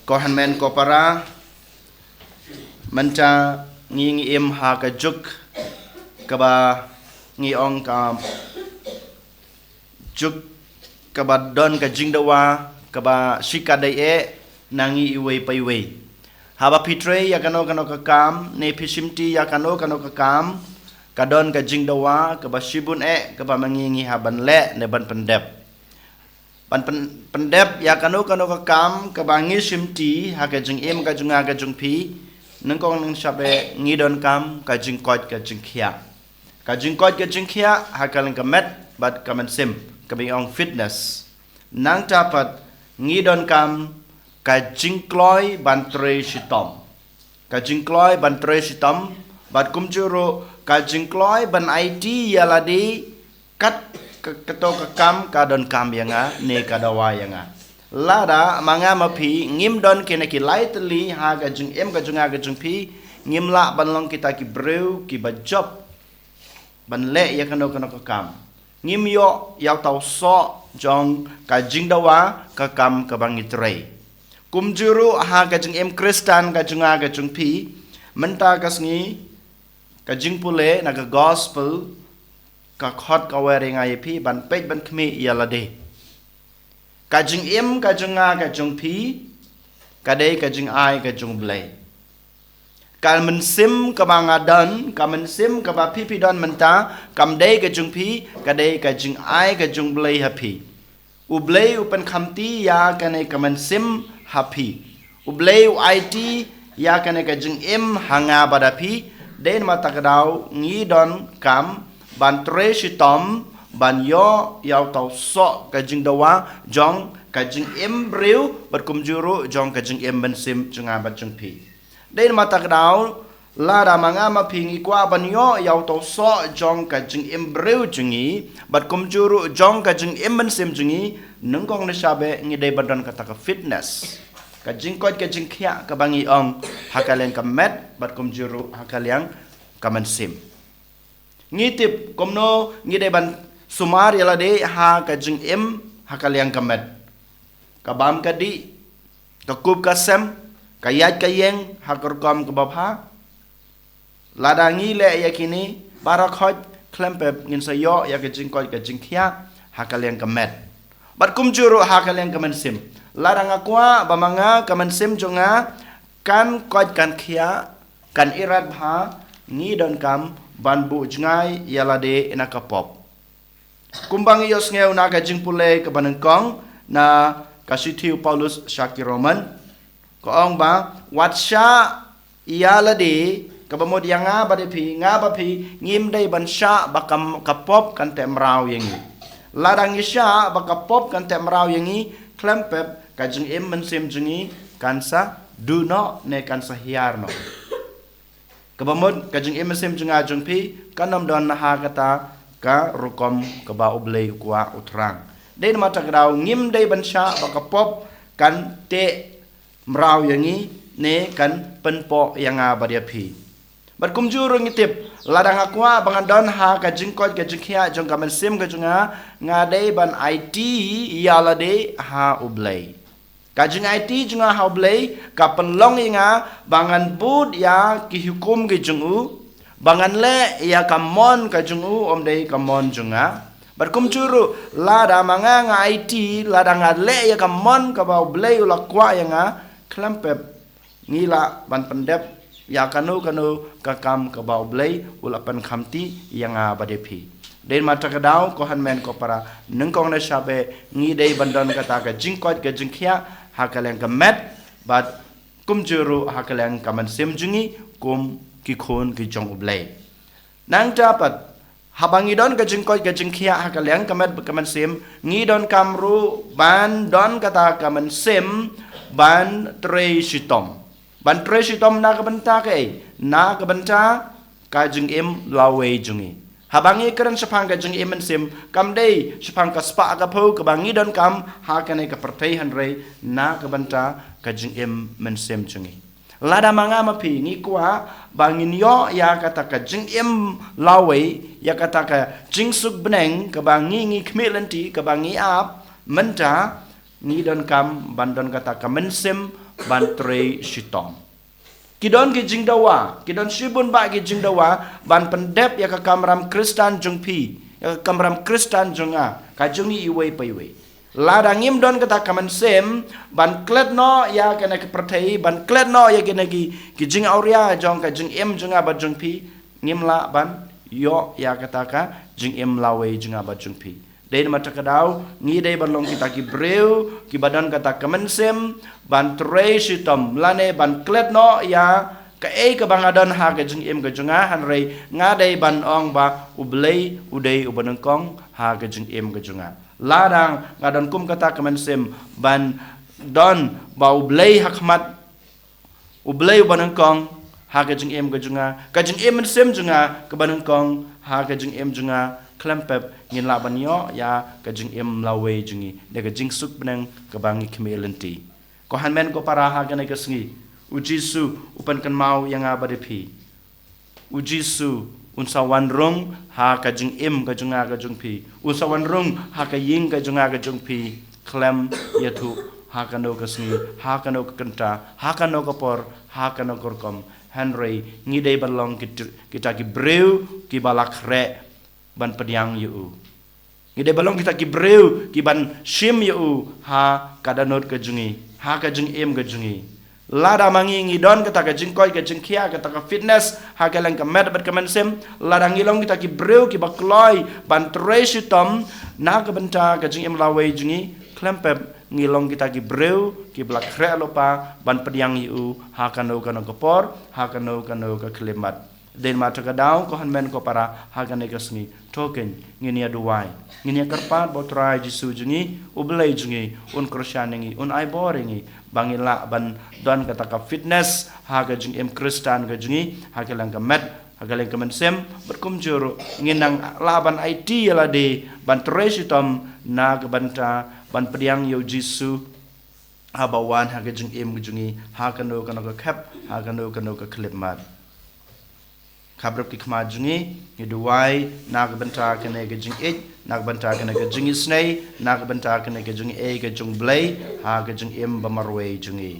ko han men ko para menta nging im ha ka juk ka ba ngi ong ka juk ka ba don ka jingdawa ka ba shika dai e nangi iwe pai we haba pitre ya kano ka kam ne pisimti ya kano ka kam ka don ka jingdawa ka ba shibun e ka ba mangingi haban le ne ban pendep ban pendep ya kano ka kam ka ba ngi simti ha ka jing im ka junga ka jung pi nang kong nang sabe ngi don kam ka jing kot ka jing khia ha ka lang ka met bat ka man sim ka bi ong fitness nang tapat ngi don kam ka jing kloi ban tre shitom bat kum juro ka jing kloi ban IT ya ladi kat keto ka kam ka don kam yanga ne ka dawa yanga lada manga mapi ngim don kena ki lightly ha ga jing em ga junga ga jung pi ngim la ban long kita ki breu ki ba job ban le ya kano ka kam ngim yo yaw taw so jong ka jing dawa ka kam ka bang itrei kum juru ha ga jing em kristan ga junga ga jung pi menta ka sngi ka jing pule na ga gospel ka khot ka wering ai pi ban pej ban khmi ya la de ka jing im ka junga ka jung pi ka de ka jing ai ka jung blai ka men sim ka bang adan ka men sim ka ba pi don menta kam de ka jung pi ka de ka jing ai ka jung blai happy u blai u pen khamti ya ka ne ka men sim happy u blai u IT ya ka ne ka jing im hanga badapi den mata ka dau ngi don kam ban tre shitom ban yo yaw taw so ka jing dawa jong ka jing em breu bat kum juru jong ka jing em ban sim junga bat jung pi den mata ka dau la da manga ma pingi kwa ban yo yaw taw so jong ka jing em breu jungi bat kum juru jong ka jing em ban sim jungi nung kong na sabe ngi dei badan kata ka fitness ka jing kot ka jing khia ka bangi ong hakalen ka met bat kum juru hakaliang ka man sim ngitip komno ngide ban sumar yala de ha ka jing em ha ka liang kamet ka bam ka di ka kup ka sem ka yat ka yeng ha kor kom ka bapha lada ngi le yakini barakhot klempep ngin sayo ya ka jing kot ka jing khia ha ka liang kamet bat kum juru ha ka liang kamen sim lada ngakwa bamanga kamen sim jonga kan kot kan khia kan irat bha ngi don kam ban bu jngai yala de ina ka pop kumbang yos ngeu na ka jing pule ka banang kong na kasitiu Paulus Shaki Roman ko ong ba watsha yala de ka bamod yanga ba de pi nga ba pi ngim dei ban sha ba kam ka pop kan tem raw yengi ladang isha ba ka pop kan tem raw yengi klempep ka jing em men sim jingi kansa do no ne kansa hiar no kabamod ka jing emsem junga jung pi kanam don na ha kata ka rukom ka ba ublei kwa utrang den mata grau ngim dei bansha ba ka pop kan te mrau yangi ne kan penpo yanga ba dia pi bat kum juru ngitip ladang akwa bangan don ha ka jing kot ka jing khia jong ka mensem ka junga nga dei ban IT yala de ha ublei kajing IT junga haublei ka penlong inga bangan bud ya ki hukum ki jungu bangan le ya kamon ka jungu om dei kamon junga berkum juru lada manga nga IT lada nga le ya kamon ka haublei ula kwa yanga klempep ngila ban pendep ya kanu ka kam ka haublei ula pen khamti yanga badepi den mata ka daw ko han men ko para nengkong na sabe ngi dei bandon kata ka jingkot ka jingkhia hakaleng ka met bat kum juru hakaleng ka man sim jungi kum ki khon ki jong ublei nang dapat habangi don ka jingkot ka jingkhia hakaleng ka met ka man sim ngi don kamru ban don kata ka man sim ban tre shitom na ka banta na ka banta ka jing im lawe jungi habangi keren sepang ka jing imen sim kam dei sepang ka spa ka pau ka bangi don kam ha ka ne ka pertai hanrei na ka banta ka jing im men sim jungi lada manga mapi ngi kwa bangin yo ya kata ka jing im lawe ya kata ka jing suk beneng ka bangi ngi khmelenti ka bangi ap menta ngi don kam ban don kata kamensem ban tre shitom kidon ki jing dawa kidon shibun ba ki jing dawa ban pendep ya ka kamram kristan jung pi ya ka kamram kristan junga ka jungi iwe paiwe lada ngim don kata kamensem ban klet no ya kena ke pertai ban klet no ya kena ki jing auria jong ka jing em junga ba jung pi ngim la ban yo ya kata ka jing em lawe junga ba jung pi dai mata kadau ngi dai balong kita ki breu ki badan kata kamensem ban tre shitom lane ban klet no ya ka ka bangadon ha ka jing em ka junga han rei nga dai ban ong ba ublei udei ubanengkong ha ka jing em ka junga ladang ngadon kum kata kamensem ban don ba ublei hakmat ublei ubanengkong ha ka jing em ka jing em sem junga ka banengkong ha ka jing em junga klempep ngin laban yo ya ka jing em lawe jungi de ka jing suk benang ka bangi kmelenti ko han men ko para ha gane ka sngi ujisu upan kan mau yang abade pi ujisu unsawan rong ha ka jing em ka junga ka jung pi unsawan rong ha ka ying ka junga ka jung pi klem yatu ha ka no ka sngi ha ka no ka kenta ha ka no ka por ha ka no korkom henry ngi dei balong kita ki breu ki balak re ban pediang yu ngide balong kita ki breu ki ban shim yu ha kadanot ke jungi ha ka jing em ke jungi lada mangi ngidon kita ka jing koi ka jing kia kita ka fitness ha ka lang ka med bat ka mensem lada ngilong kita ki breu ki bakloi ban treshitom na ka benta ka jing em lawe jungi klempep ngilong kita ki breu ki blak kre lopa ban pediang yu ha kano ka por ha kano ka klemat den mata kadau ko han men ko para hagan negasni token ngini aduai ngini karpat botrai jisu jungi ublai jungi un krosyanengi un ai boringi bangila ban don kata ka fitness haga jing em kristan ga jungi hagelang ka met hagelang ka mensem berkumjur nginang laban IT yala de ban tresitom na ga banta ban pediang yo jisu abawan haga jing em jungi hagano kana ka kap hagano kana ka klipmat kabrap ki khma jungi ngiduai nag banta kene ge jing ich nag banta kene ge jing snei nag banta kene ge jing e ge jung blai ha ge jing em bamarwe jungi